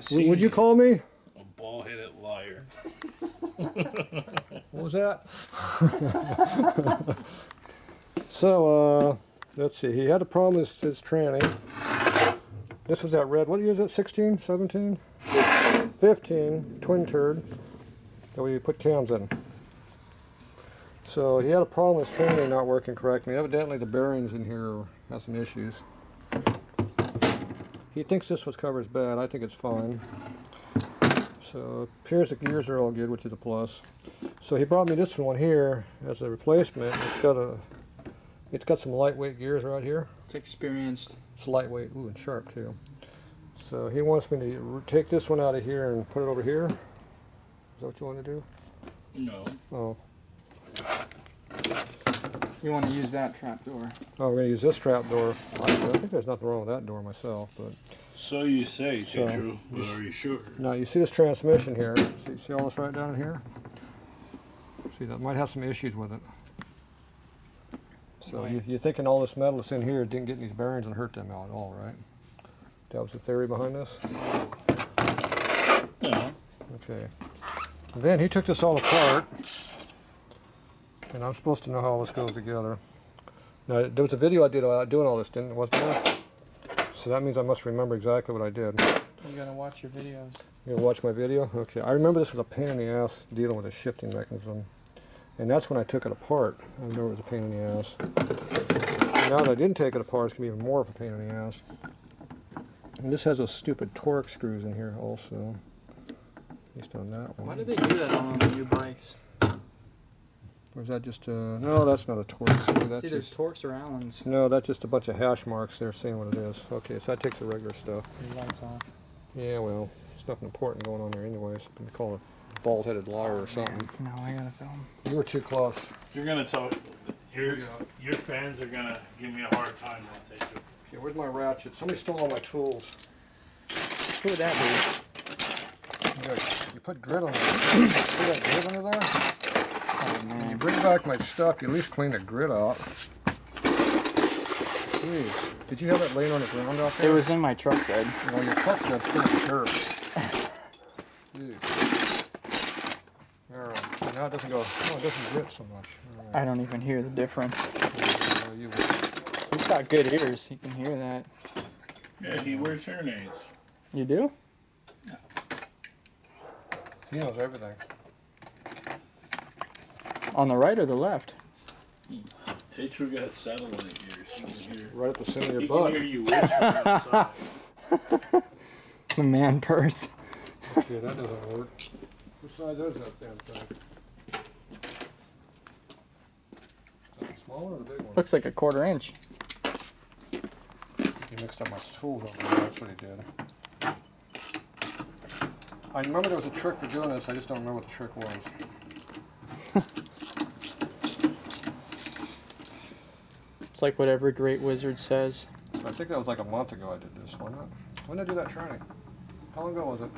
What'd you call me? A bald-headed liar. What was that? So, let's see. He had a problem with his tranny. This was that red. What year is it? 16? 17? 15. Twin turd. That we put cams in. So he had a problem with his tranny not working correctly. Evidently the bearings in here have some issues. He thinks this was covers bad. I think it's fine. So it appears the gears are all good, which is a plus. So he brought me this one here as a replacement. It's got some lightweight gears right here. It's experienced. It's lightweight, ooh, and sharp too. So he wants me to take this one out of here and put it over here. Is that what you want to do? No. Oh. You want to use that trap door. Oh, we're going to use this trap door. I think there's nothing wrong with that door myself, but... So you say, Tatro, but are you sure? Now, you see this transmission here? See all this right down in here? See, that might have some issues with it. So you're thinking all this metal that's in here didn't get in these bearings and hurt them at all, right? That was the theory behind this? Yeah. Okay. And then he took this all apart, and I'm supposed to know how all this goes together. Now, there was a video I did doing all this, wasn't there? So that means I must remember exactly what I did. You gotta watch your videos. You gonna watch my video? Okay. I remember this was a pain in the ass dealing with a shifting mechanism. And that's when I took it apart. I remember it was a pain in the ass. And now that I didn't take it apart, it's going to be even more of a pain in the ass. And this has those stupid torque screws in here also. At least on that one. Why do they do that on the new bikes? Or is that just no, that's not a torque screw. That's it's either just, Torx or Allens. no, that's just a bunch of hash marks there saying what it is. Okay, so that takes the regular stuff. Your lights off. Yeah, well, there's nothing important going on there anyways. I'm call it a bald-headed liar or something. No, I gotta film. You were too close. You're gonna tell your fans are gonna give me a hard time now, Tatro. Okay, where's my ratchet? Somebody stole all my tools. Who would that be? You put grit on it. See that grit under there? Oh, When you man. bring back my stuff, you at least clean the grit out. Jeez. Did you have that laying on the ground out there? It was in my truck bed. Well, your truck bed's full of dirt. Jeez. Alright, so now it doesn't go, oh, it doesn't grit so much. Right. I don't even hear the difference. You He's got good ears. He can hear that. Yeah, he wears hearing aids. You do? He knows everything. On the right or the left? Tatro got satellite ears. He can hear. Right at the center of He your butt. can hear you whisper outside. The man purse. Okay, that doesn't work. What size is that damn thing? Is that the small one or the big one? Looks like a 1/4 inch. He mixed up my tools over there, that's what he did. I remember there was a trick for doing this, I just don't remember what the trick was. It's like what every great wizard says. So I think that was like a month ago I did this one. When did I do that training? How long ago was it?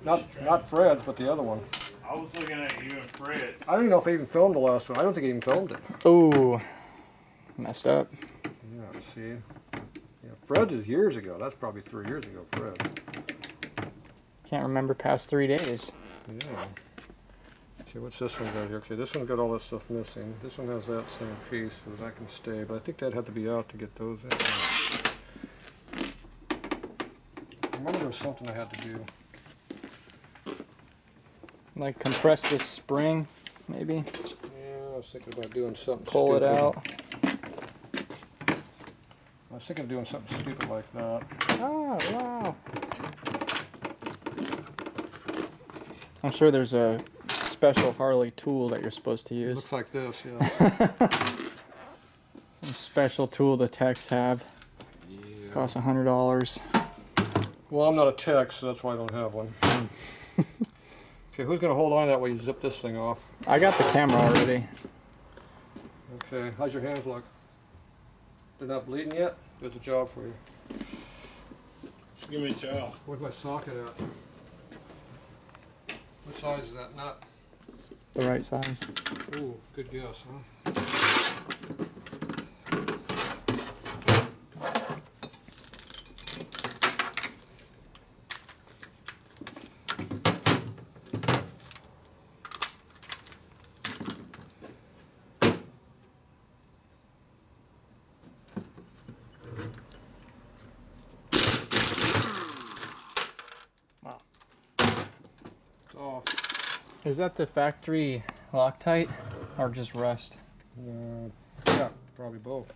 Not Fred's, but the other one. I was looking at you and Fred. I don't even know if I even filmed the last one. I don't think I even filmed it. Ooh. Messed up. Yeah, see. Yeah, Fred's is years ago. That's probably 3 years ago, Fred. Can't remember past 3 days. Yeah. Okay, what's this one got here? Okay, this one got all that stuff missing. This one has that same piece, so that can stay. But I think that had to be out to get those in. I remember there was something I had to do. Like compress this spring, maybe. Yeah, I was thinking about doing something Pull it stupid. out. I was thinking of doing something stupid like that. Oh, wow. I'm sure there's a special Harley tool that you're supposed to It use. looks like this, yeah. Some special tool the techs have. Yeah. Costs $100. Well, I'm not a tech, so that's why I don't have one. Okay, who's going to hold on that while you zip this thing off? I got the camera already. Okay, how's your hands look? They're not bleeding yet? There's a job for you. Give me a towel. Where's my socket at? What size is that nut? The right size. Ooh, good guess, huh? Is that the factory Loctite or just rust? Yeah, probably both.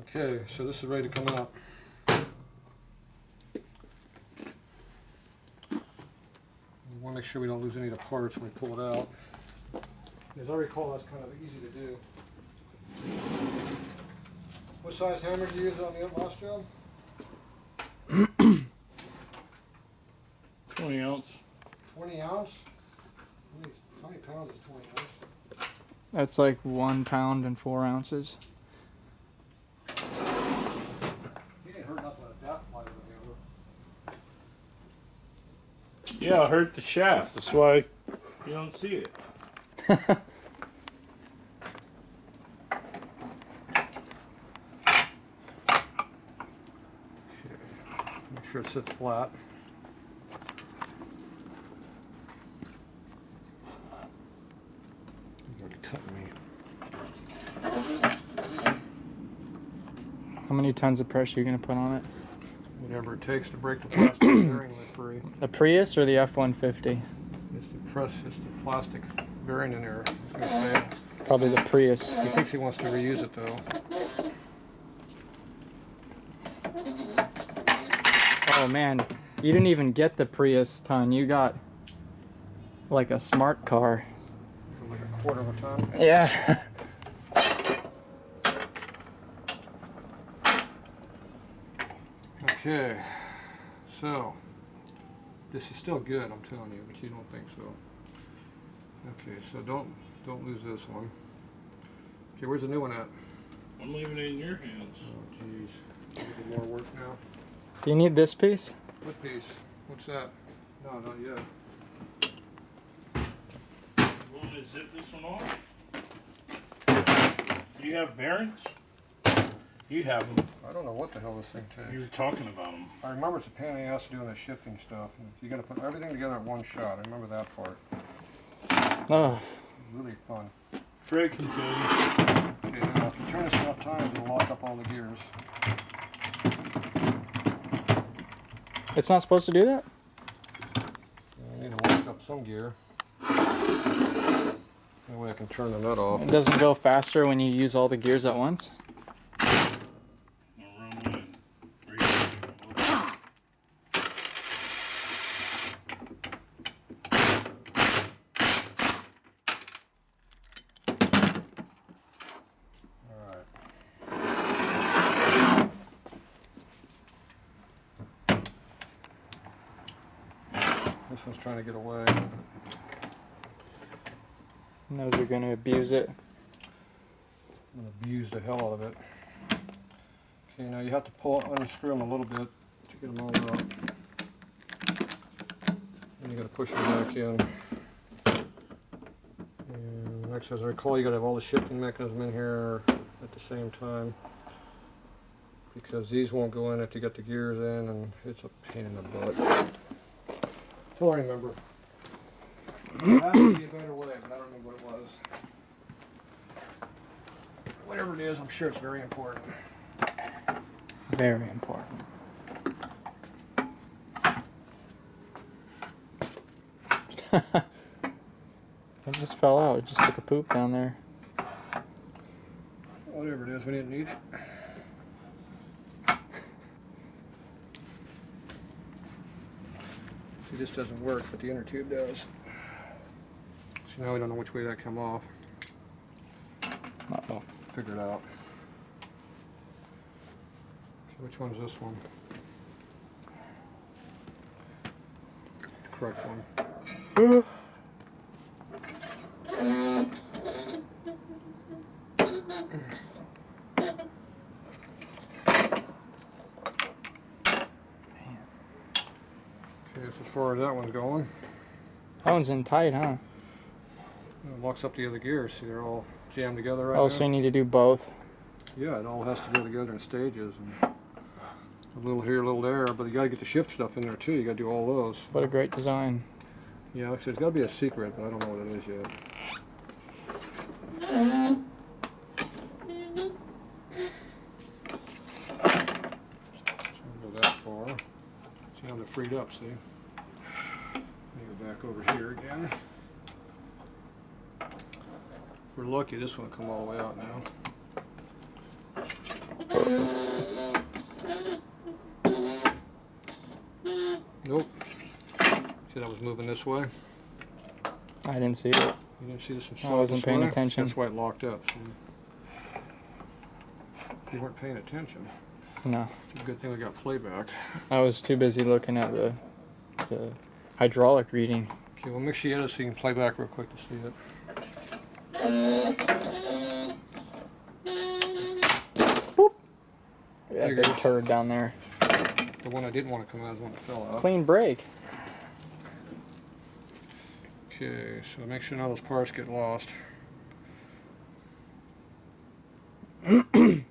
Okay, so this is ready to come out. We want to make sure we don't lose any of the parts when we pull it out. As I recall, that's kind of easy to do. What size hammer did you use on the last job? 20 ounce. 20 ounce? How many pounds is 20 ounce? That's like 1 pound and 4 ounces. He didn't hurt nothing with that wide of a hammer. Yeah, I hurt the shaft. That's why you don't see it. Make sure it sits flat. You're cutting me. How many tons of pressure are you going to put on it? Whatever it takes to break the plastic bearing lid free. The Prius or the F-150? It's the plastic bearing in there. It's gonna fail. Probably the Prius. He thinks he wants to reuse it though. Oh man, you didn't even get the Prius ton. You got like a smart car. For like a quarter of a ton. Yeah. Okay, so this is still good, I'm telling you, but you don't think so. Okay, so don't lose this one. Okay, where's the new one at? I'm leaving it in your hands. Oh jeez, need more work now. Do you need this piece? What piece? What's that? No, not yet. You want me to zip this one off? Do you have bearings? You have them. I don't know what the hell this thing takes. You were talking about them. I remember it's a pain in the ass doing the shifting stuff. And you got to put everything together at one shot. I remember that part. Oh, Really fun. Fred can tell you. Okay, now if you turn this enough times, it'll lock up all the gears. it's not supposed to do that? I need to lock up some gear. That way I can turn the nut off. It doesn't go faster when you use all the gears at once? This one's trying to get away. Knows you're going to abuse it. I'm going to abuse the hell out of it. Okay, now you have to unscrew them a little bit to get them all up. And you got to push them back in. And next, as I recall, you got to have all the shifting mechanism in here at the same time, because these won't go in if you get the gears in, and it's a pain in the butt. That's all I remember. There has to be a better way, but I don't remember what it was. Whatever it is, I'm sure it's very important. Very important. It just fell out. It just took a poop down there. Whatever it is, we didn't need it. See, this doesn't work, but the inner tube does. So now we don't know which way that come off. Uh-oh. Figure it out. Okay, which one's this one? The correct one. Okay, so as far as that one's going, That one's in tight, huh? it locks up the other gears. See, they're all jammed together right Oh, now. so you need to do both. Yeah, it all has to go together in stages. And a little here, a little there, but you gotta get the shift stuff in there too. You gotta do all those. What a great design. Yeah, like I said, it's gotta be a secret, but I don't know what it is yet. So go that far. See how they're freed up, see? There you go back over here again. If we're lucky, this one will come all the way out now. Nope. See, that was moving this way. I didn't see it. You didn't see this? I wasn't paying way? attention. That's why it locked up. So you weren't paying attention. No. It's a good thing we got playback. I was too busy looking at the hydraulic reading. Okay, well, make sure you edit so you can play back real quick to see it. Boop. That Figured. big turd down there. The one I didn't want to come out is the one that fell out. Clean brake. Okay, so make sure none of those parts get lost. That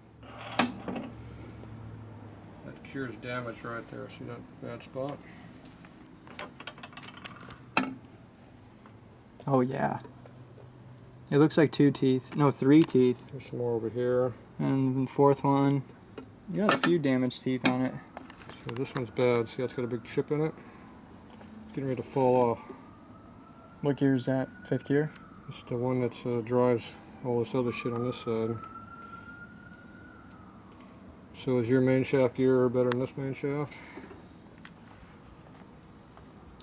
cures damage right there. See that bad spot? Oh yeah. It looks like 2 teeth. No, 3 teeth. There's some more over here. And the 4th one. You got a few damaged teeth on it. So this one's bad. See, that's got a big chip in it. It's getting ready to fall off. What gear is that? 5th gear? It's the one that drives all this other shit on this side. So is your main shaft gear better than this main shaft?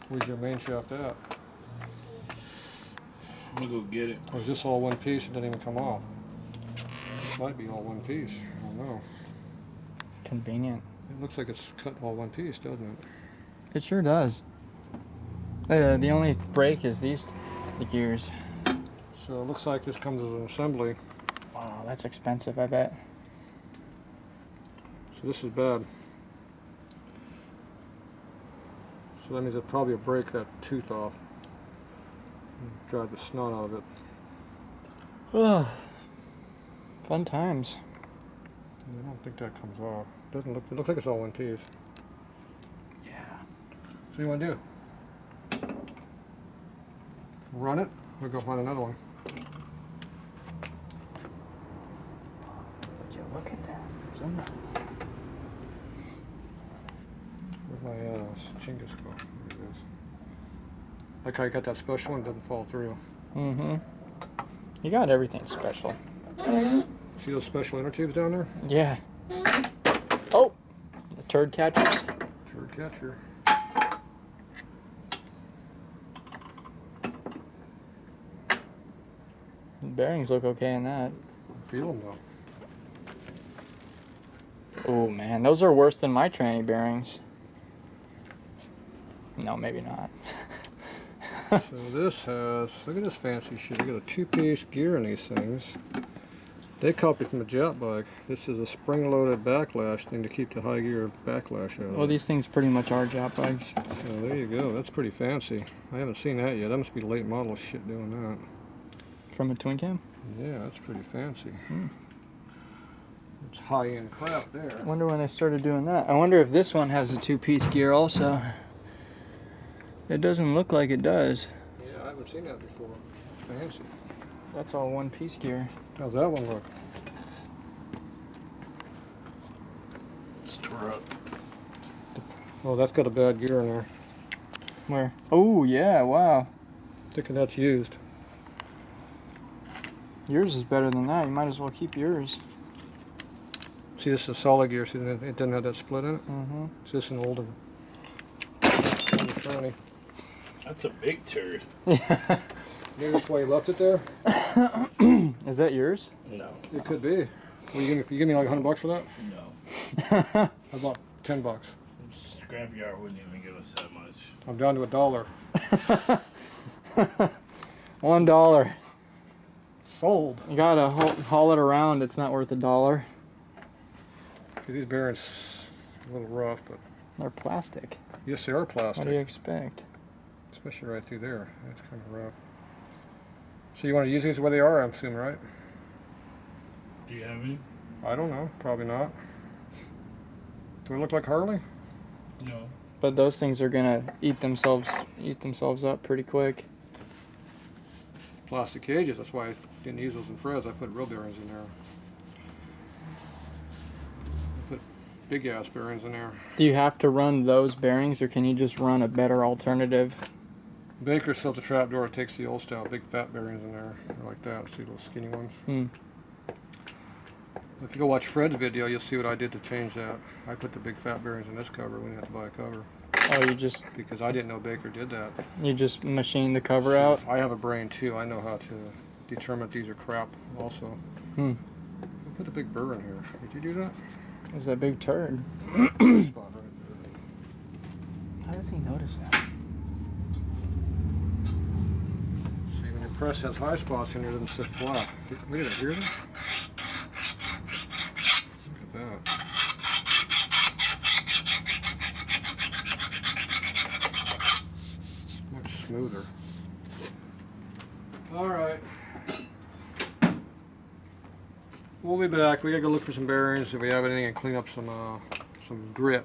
Where's your main shaft at? I'm gonna go get it. Or is this all one piece? It doesn't even come off. This might be all one piece. I don't know. Convenient. It looks like it's cut all one piece, doesn't it? It sure does. The only break is the gears. So it looks like this comes as an assembly. Wow, that's expensive, I bet. So this is bad. So that means it probably will break that tooth off. And drive the snot out of it. Ugh. Fun times. I don't think that comes off. Doesn't look. It looks like it's all one piece. Yeah. So what do you want to do? Run it, or go find another one? Would you look at that? There's Where's my Chinggis go? There it is. Like how you got that special one, doesn't fall through. Mm-hmm. You got everything special. See those special inner tubes down there? Yeah. Oh! The turd catchers. Turd catcher. The bearings look okay in that. Feel them though. Oh man, those are worse than my tranny bearings. No, maybe not. So this has, look at this fancy shit. You got a 2-piece gear in these things. They copied from a jet bike. This is a spring-loaded backlash thing to keep the high gear backlash out. Well, these things pretty much are jet bikes. So there you go. That's pretty fancy. I haven't seen that yet. That must be late model shit doing that. From a twin cam? Yeah, that's pretty fancy. It's high-end crap there. I wonder when they started doing that. I wonder if this one has a 2-piece gear also. It doesn't look like it does. Yeah, I haven't seen that before. Fancy. That's all 1-piece gear. How's that one look? It's tore up. Oh, that's got a bad gear in there. Where? Oh, yeah, wow. Thinking that's used. Yours is better than that. You might as well keep yours. See, this is a solid gear. See, it doesn't have that split in it. Mm-hmm. It's just an older. That's a big turd. Maybe that's why you left it there? Is that yours? No. It could be. Well, you give me like $100 for that? No. How about $10? Scrapyard wouldn't even give us that much. I'm down to $1. $1. Sold. You gotta haul it around. It's not worth $1. Okay, these bearings a little rough, but They're plastic. yes, they are What do you plastic. expect? Especially right through there. That's kind of rough. So you want to use these the way they are, I'm assuming, right? Do you have any? I don't know. Probably not. Do they look like Harley? No. But those things are gonna eat themselves up pretty quick. Plastic cages. That's why I didn't use those in Fred's. I put real bearings in there. I put big ass bearings in there. Do you have to run those bearings, or can you just run a better alternative? Baker sells a trap door. It takes the old style, big fat bearings in there. I like that. See those skinny ones? Hmm. If you go watch Fred's video, you'll see what I did to change that. I put the big fat bearings in this cover. We didn't have to buy a cover Oh, because I didn't know Baker did that. you just machine the cover So out. I have a brain too. I know how to determine if these are crap also. Hmm. I put a big burr in here. Did you do that? There's that big turd. Spot right there. How does he notice that? See, when your press has high spots in here, it doesn't sit flat. Look at that. Hear that? Look at that. Much smoother. All right. We'll be back. We gotta go look for some bearings if we have anything and clean up some grit.